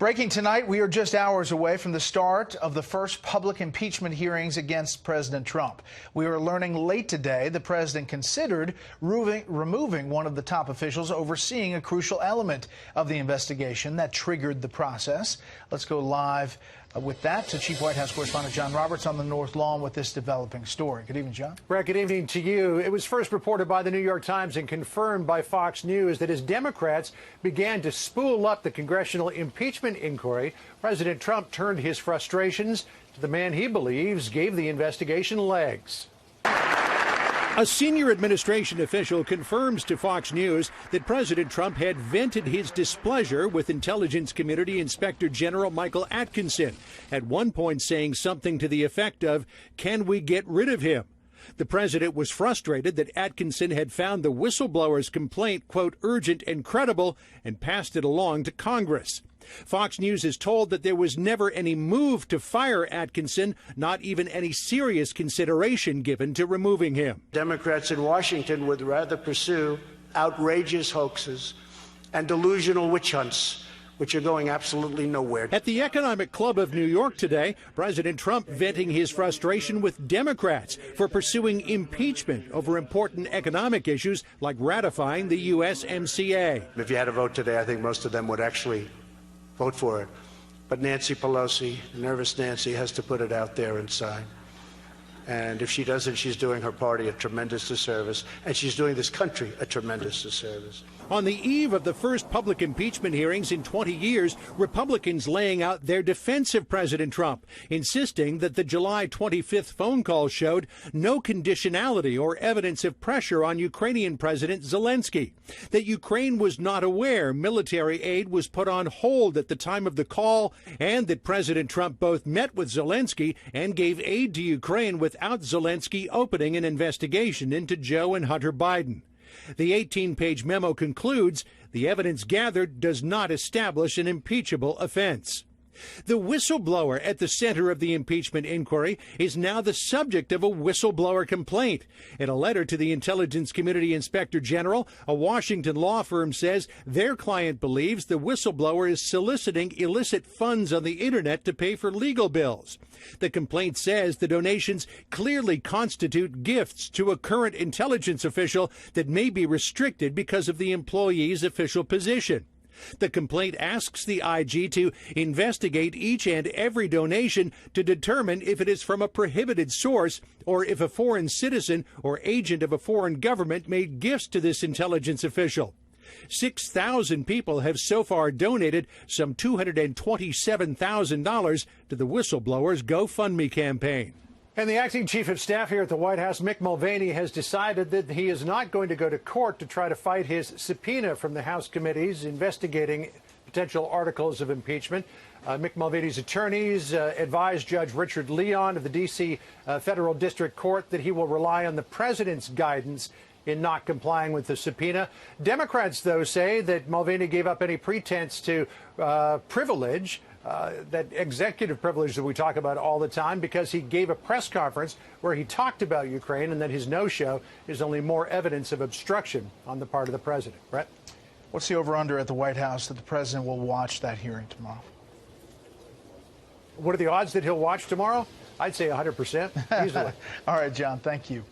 Breaking tonight, we are just hours away from the start of the first public impeachment hearings against President Trump. We are learning late today the president considered removing one of the top officials overseeing a crucial element of the investigation that triggered the process. Let's go live with that to Chief White House Correspondent John Roberts on the North Lawn with this developing story. Good evening, John. Brett, good evening to you. It was first reported by the New York Times and confirmed by Fox News that as Democrats began to spool up the congressional impeachment inquiry, President Trump turned his frustrations to the man he believes gave the investigation legs. A senior administration official confirms to Fox News that President Trump had vented his displeasure with Intelligence Community Inspector General Michael Atkinson, at one point saying something to the effect of, "Can we get rid of him?" The president was frustrated that Atkinson had found the whistleblower's complaint, quote, urgent and credible, and passed it along to Congress. Fox News is told that there was never any move to fire Atkinson, not even any serious consideration given to removing him. Democrats in Washington would rather pursue outrageous hoaxes and delusional witch hunts, which are going absolutely nowhere. At the Economic Club of New York today, President Trump venting his frustration with Democrats for pursuing impeachment over important economic issues like ratifying the USMCA. If you had a vote today, I think most of them would actually vote for it. But Nancy Pelosi, nervous Nancy, has to put it out there and sign. And if she doesn't, she's doing her party a tremendous disservice, and she's doing this country a tremendous disservice. On the eve of the first public impeachment hearings in 20 years, Republicans laying out their defense of President Trump, insisting that the July 25th phone call showed no conditionality or evidence of pressure on Ukrainian President Zelensky, that Ukraine was not aware military aid was put on hold at the time of the call, and that President Trump both met with Zelensky and gave aid to Ukraine without Zelensky opening an investigation into Joe and Hunter Biden. The 18-page memo concludes the evidence gathered does not establish an impeachable offense. The whistleblower at the center of the impeachment inquiry is now the subject of a whistleblower complaint. In a letter to the Intelligence Community Inspector General, a Washington law firm says their client believes the whistleblower is soliciting illicit funds on the internet to pay for legal bills. The complaint says the donations clearly constitute gifts to a current intelligence official that may be restricted because of the employee's official position. The complaint asks the IG to investigate each and every donation to determine if it is from a prohibited source or if a foreign citizen or agent of a foreign government made gifts to this intelligence official. 6,000 people have so far donated some $227,000 to the whistleblower's GoFundMe campaign. And the acting chief of staff here at the White House, Mick Mulvaney, has decided that he is not going to go to court to try to fight his subpoena from the House committees investigating potential articles of impeachment. Mick Mulvaney's attorneys advised Judge Richard Leon of the D.C. Federal District Court that he will rely on the president's guidance in not complying with the subpoena. Democrats, though, say that Mulvaney gave up any pretense to privilege, that executive privilege that we talk about all the time, because he gave a press conference where he talked about Ukraine, and that his no-show is only more evidence of obstruction on the part of the president. Brett? What's the over-under at the White House that the president will watch that hearing tomorrow? What are the odds that he'll watch tomorrow? I'd say 100%, easily. All right, John, thank you.